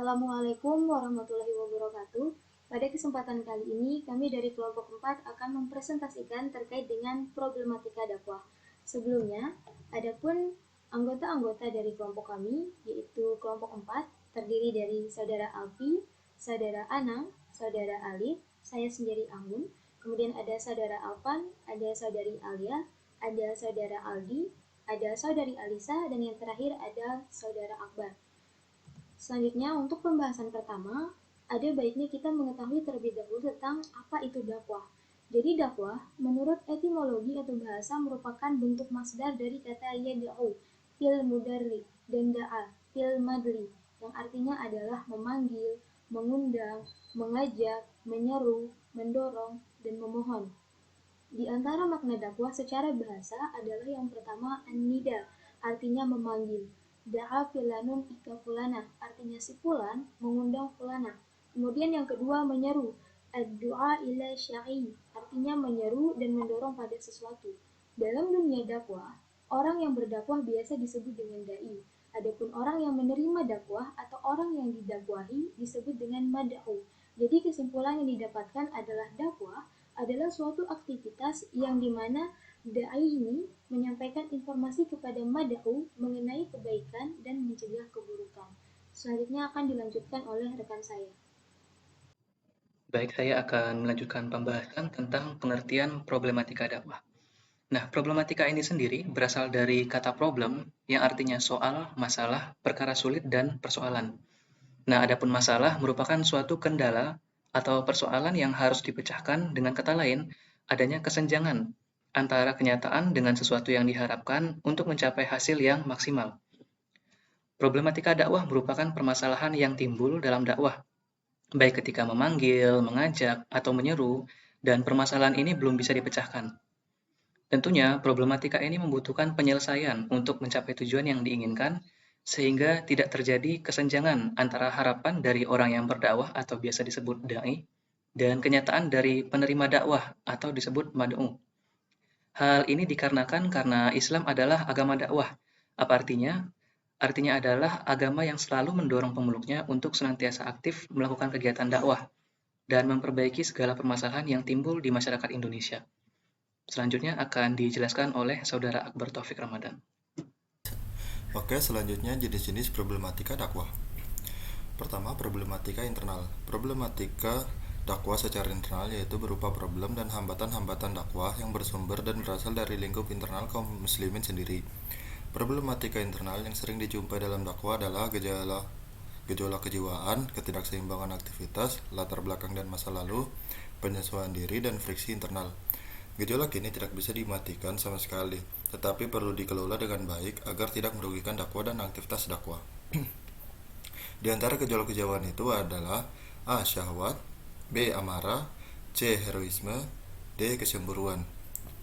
Assalamualaikum warahmatullahi wabarakatuh. Pada kesempatan kali ini, kami dari kelompok 4 akan mempresentasikan terkait dengan problematika dakwah. Sebelumnya, adapun anggota-anggota dari kelompok kami, yaitu kelompok 4, terdiri dari Saudara Alfi, Saudara Anang, Saudara Alif, saya sendiri Anggun, kemudian ada Saudara Alvan, ada Saudari Alia, ada Saudara Aldi, ada Saudari Alisa, dan yang terakhir ada Saudara Akbar. Selanjutnya, untuk pembahasan pertama, ada baiknya kita mengetahui terlebih dahulu tentang apa itu dakwah. Jadi dakwah, menurut etimologi atau bahasa merupakan bentuk masdar dari kata yad'u, fil mudarri, dan da'a, fil madri, yang artinya adalah memanggil, mengundang, mengajak, menyeru, mendorong, dan memohon. Di antara makna dakwah secara bahasa adalah yang pertama an-nida, artinya memanggil. Da'a fulanun ika fulana, artinya si fulan mengundang fulana. Kemudian yang kedua menyeru. Ad-du'a ila syai, artinya menyeru dan mendorong pada sesuatu. Dalam dunia dakwah, orang yang berdakwah biasa disebut dengan dai. Adapun orang yang menerima dakwah atau orang yang didakwahi disebut dengan mad'u. Jadi kesimpulan yang didapatkan adalah dakwah adalah suatu aktivitas yang dimana dai ini menyampaikan informasi kepada mad'u mengenai kebaikan dan mencegah keburukan. Selanjutnya akan dilanjutkan oleh rekan saya. Baik, saya akan melanjutkan pembahasan tentang pengertian problematika dakwah. Nah, problematika ini sendiri berasal dari kata problem yang artinya soal, masalah, perkara sulit, dan persoalan. Nah, adapun masalah merupakan suatu kendala atau persoalan yang harus dipecahkan, dengan kata lain, adanya kesenjangan antara kenyataan dengan sesuatu yang diharapkan untuk mencapai hasil yang maksimal. Problematika dakwah merupakan permasalahan yang timbul dalam dakwah, baik ketika memanggil, mengajak, atau menyeru, dan permasalahan ini belum bisa dipecahkan. Tentunya, problematika ini membutuhkan penyelesaian untuk mencapai tujuan yang diinginkan, sehingga tidak terjadi kesenjangan antara harapan dari orang yang berdakwah atau biasa disebut da'i, dan kenyataan dari penerima dakwah atau disebut mad'u. Hal ini dikarenakan karena Islam adalah agama dakwah. Apa artinya? Artinya adalah agama yang selalu mendorong pemeluknya untuk senantiasa aktif melakukan kegiatan dakwah dan memperbaiki segala permasalahan yang timbul di masyarakat Indonesia. Selanjutnya akan dijelaskan oleh Saudara Akbar Taufik Ramadan. Oke, selanjutnya jenis-jenis problematika dakwah. Pertama, problematika internal. Problematika dakwah secara internal yaitu berupa problem dan hambatan-hambatan dakwah yang bersumber dan berasal dari lingkup internal kaum muslimin sendiri. Problematika internal yang sering dijumpai dalam dakwah adalah gejolak kejiwaan, ketidakseimbangan aktivitas, latar belakang dan masa lalu, penyesuaian diri, dan friksi internal. Gejolak ini tidak bisa dimatikan sama sekali, tetapi perlu dikelola dengan baik agar tidak merugikan dakwah dan aktivitas dakwah. Di antara gejolak kejiwaan itu adalah A. Syahwat, B. Amarah, C. Heroisme, D. Kecemburuan.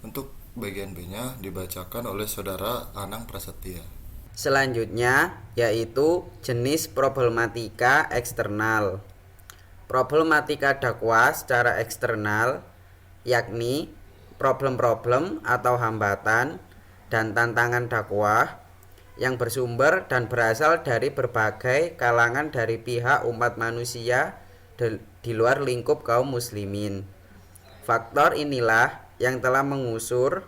Untuk bagian B-nya dibacakan oleh Saudara Anang Prasetya. Selanjutnya yaitu jenis problematika eksternal. Problematika dakwah secara eksternal yakni problem-problem atau hambatan dan tantangan dakwah yang bersumber dan berasal dari berbagai kalangan dari pihak umat manusia di luar lingkup kaum muslimin. Faktor inilah yang telah menggusur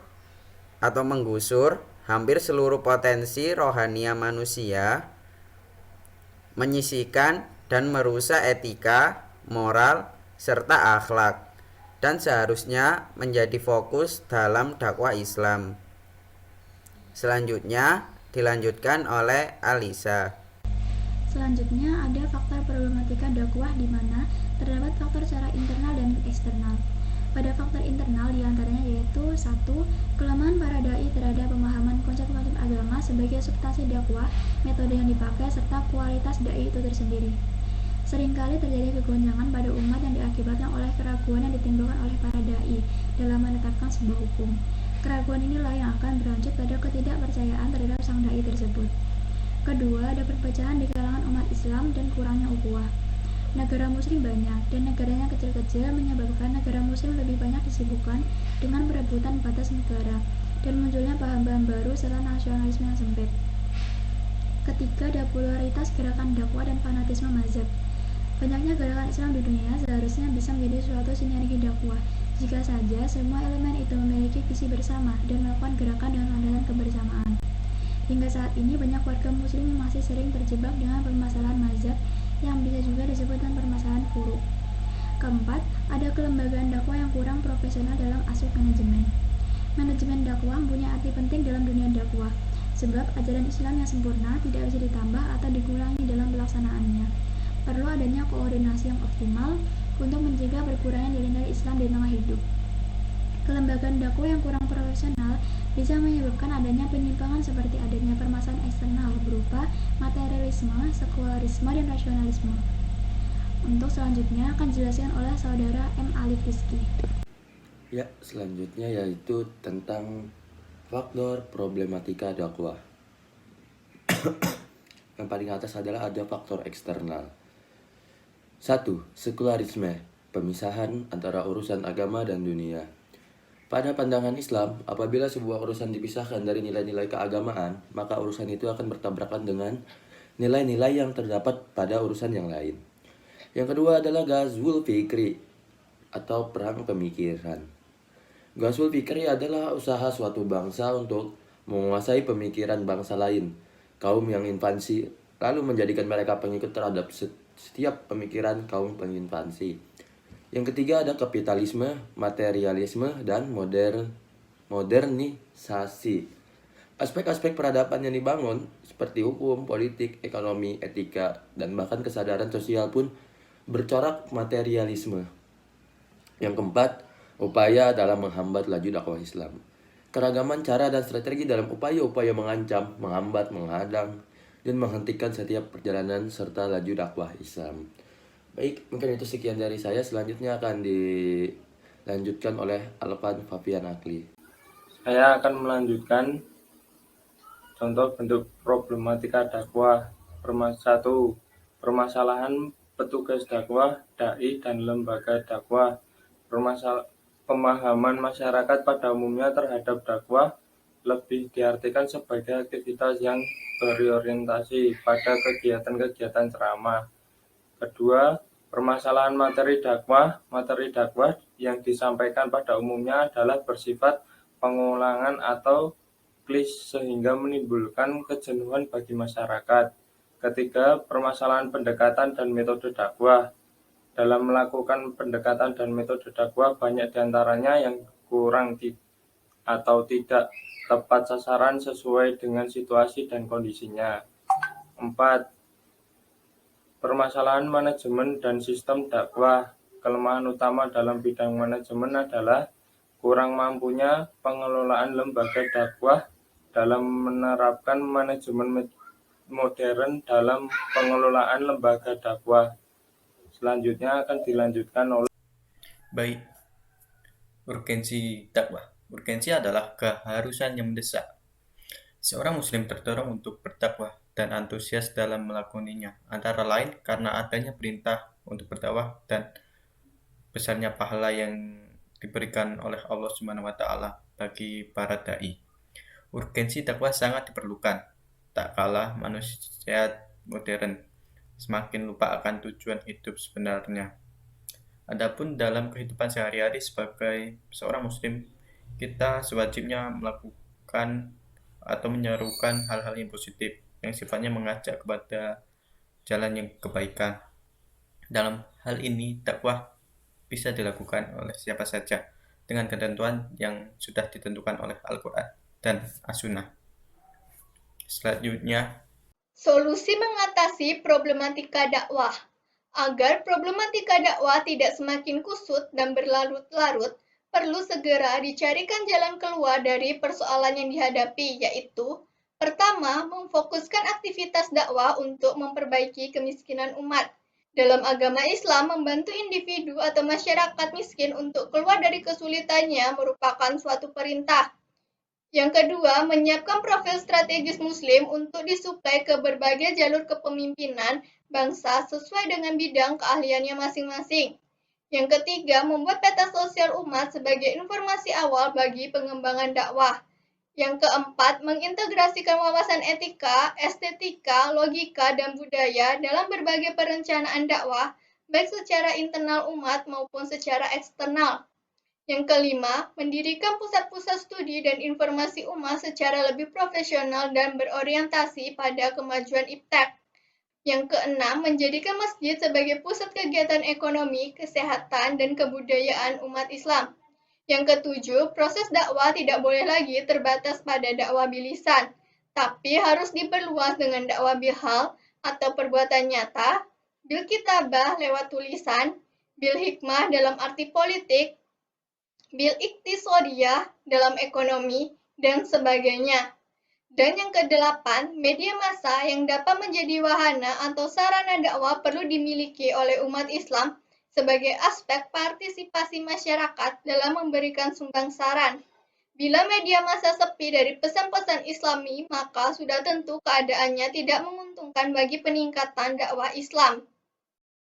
hampir seluruh potensi rohania manusia, menyisihkan dan merusak etika, moral, serta akhlak, dan seharusnya menjadi fokus dalam dakwah Islam. Selanjutnya dilanjutkan oleh Alisa. Selanjutnya ada faktor problematika dakwah di mana terdapat faktor secara internal dan eksternal. Pada faktor internal diantaranya yaitu 1. Kelemahan para dai terhadap pemahaman konsep-konsep agama sebagai substansi dakwah, metode yang dipakai, serta kualitas dai itu tersendiri. Seringkali terjadi kegoncangan pada umat yang diakibatkan oleh keraguan yang ditimbulkan oleh para dai dalam menetapkan sebuah hukum. Keraguan inilah yang akan berlanjut pada ketidakpercayaan terhadap sang dai tersebut. Kedua, ada perpecahan di kalangan umat Islam dan kurangnya ukhuwah. Negara muslim banyak dan negaranya kecil-kecil menyebabkan negara muslim lebih banyak disibukkan dengan perebutan batas negara dan munculnya paham-paham baru serta nasionalisme yang sempit. Ketiga, ada polaritas gerakan dakwah dan fanatisme mazhab. Banyaknya gerakan Islam di dunia seharusnya bisa menjadi suatu sinergi dakwah jika saja semua elemen itu memiliki visi bersama dan melakukan gerakan dengan landasan kebersamaan. Hingga saat ini banyak warga muslim yang masih sering terjebak dengan permasalahan mazhab yang bisa juga disebut dengan permasalahan furu'. Keempat, ada kelembagaan dakwah yang kurang profesional dalam aspek manajemen. Manajemen dakwah punya arti penting dalam dunia dakwah, sebab ajaran Islam yang sempurna tidak bisa ditambah atau dikurangi dalam pelaksanaannya. Perlu adanya koordinasi yang optimal untuk mencegah berkurangnya nilai-nilai Islam di tengah hidup. Kelembagaan dakwah yang kurang profesional bisa menyebabkan adanya penyimpangan seperti adanya permasalahan eksternal berupa materialisme, sekularisme, dan rasionalisme. Untuk selanjutnya akan dijelaskan oleh saudara M. Alif Rizky. Ya, selanjutnya yaitu tentang faktor problematika dakwah. Yang paling atas adalah ada faktor eksternal. 1. Sekularisme, pemisahan antara urusan agama dan dunia. Pada pandangan Islam, apabila sebuah urusan dipisahkan dari nilai-nilai keagamaan, maka urusan itu akan bertabrakan dengan nilai-nilai yang terdapat pada urusan yang lain. Yang kedua adalah Ghazwul Fikri atau perang pemikiran. Ghazwul Fikri adalah usaha suatu bangsa untuk menguasai pemikiran bangsa lain, kaum yang invasi, lalu menjadikan mereka pengikut terhadap setiap pemikiran kaum penginvasi. Yang ketiga ada kapitalisme, materialisme, dan modernisasi. Aspek-aspek peradaban yang dibangun seperti hukum, politik, ekonomi, etika, dan bahkan kesadaran sosial pun bercorak materialisme. Yang keempat, upaya dalam menghambat laju dakwah Islam. Keragaman cara dan strategi dalam upaya-upaya mengancam, menghambat, menghadang, dan menghentikan setiap perjalanan serta laju dakwah Islam. Baik, mungkin itu sekian dari saya. Selanjutnya akan dilanjutkan oleh Alvan Fabian Akli. Saya akan melanjutkan contoh bentuk problematika dakwah. 1. Permasalahan petugas dakwah, dai, dan lembaga dakwah. Pemahaman masyarakat pada umumnya terhadap dakwah lebih diartikan sebagai aktivitas yang berorientasi pada kegiatan-kegiatan ceramah. Kedua, permasalahan materi dakwah. Materi dakwah yang disampaikan pada umumnya adalah bersifat pengulangan atau klise sehingga menimbulkan kejenuhan bagi masyarakat. Ketiga, permasalahan pendekatan dan metode dakwah. Dalam melakukan pendekatan dan metode dakwah, banyak diantaranya yang kurang atau tidak tepat sasaran sesuai dengan situasi dan kondisinya. 4. Permasalahan manajemen dan sistem dakwah. Kelemahan utama dalam bidang manajemen adalah kurang mampunya pengelolaan lembaga dakwah dalam menerapkan manajemen modern dalam pengelolaan lembaga dakwah. Selanjutnya akan dilanjutkan oleh Baik, urgensi dakwah. Urgensi adalah keharusan yang mendesak. Seorang muslim terdorong untuk berdakwah dan antusias dalam melakoninya, antara lain karena adanya perintah untuk berdakwah dan besarnya pahala yang diberikan oleh Allah SWT bagi para dai. Urgensi dakwah sangat diperlukan, tak kalah manusia modern semakin lupa akan tujuan hidup sebenarnya. Adapun dalam kehidupan sehari-hari sebagai seorang muslim, kita sewajibnya melakukan atau menyerukan hal-hal yang positif yang sifatnya mengajak kepada jalan yang kebaikan. Dalam hal ini, dakwah bisa dilakukan oleh siapa saja dengan ketentuan yang sudah ditentukan oleh Al-Quran dan As-Sunnah. Selanjutnya, Solusi mengatasi problematika dakwah. Agar problematika dakwah tidak semakin kusut dan berlarut-larut, perlu segera dicarikan jalan keluar dari persoalan yang dihadapi, yaitu pertama, memfokuskan aktivitas dakwah untuk memperbaiki kemiskinan umat. Dalam agama Islam, membantu individu atau masyarakat miskin untuk keluar dari kesulitannya merupakan suatu perintah. Yang kedua, menyiapkan profil strategis Muslim untuk disuplai ke berbagai jalur kepemimpinan bangsa sesuai dengan bidang keahliannya masing-masing. Yang ketiga, membuat peta sosial umat sebagai informasi awal bagi pengembangan dakwah. Yang keempat, mengintegrasikan wawasan etika, estetika, logika, dan budaya dalam berbagai perencanaan dakwah, baik secara internal umat maupun secara eksternal. Yang kelima, mendirikan pusat-pusat studi dan informasi umat secara lebih profesional dan berorientasi pada kemajuan iptek. Yang keenam, menjadikan masjid sebagai pusat kegiatan ekonomi, kesehatan, dan kebudayaan umat Islam. Yang ketujuh, proses dakwah tidak boleh lagi terbatas pada dakwah bilisan, tapi harus diperluas dengan dakwah bilhal atau perbuatan nyata, bil kitabah lewat tulisan, bil hikmah dalam arti politik, bil iktisodiyah dalam ekonomi, dan sebagainya. Dan yang kedelapan, media massa yang dapat menjadi wahana atau sarana dakwah perlu dimiliki oleh umat Islam sebagai aspek partisipasi masyarakat dalam memberikan sumbangsaran. Bila media massa sepi dari pesan-pesan Islami, maka sudah tentu keadaannya tidak menguntungkan bagi peningkatan dakwah Islam.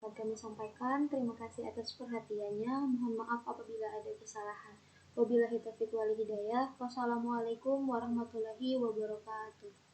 Kami sampaikan, terima kasih atas perhatiannya. Mohon maaf apabila ada kesalahan. Wabillahi taufiq wal hidayah. Wassalamualaikum warahmatullahi wabarakatuh.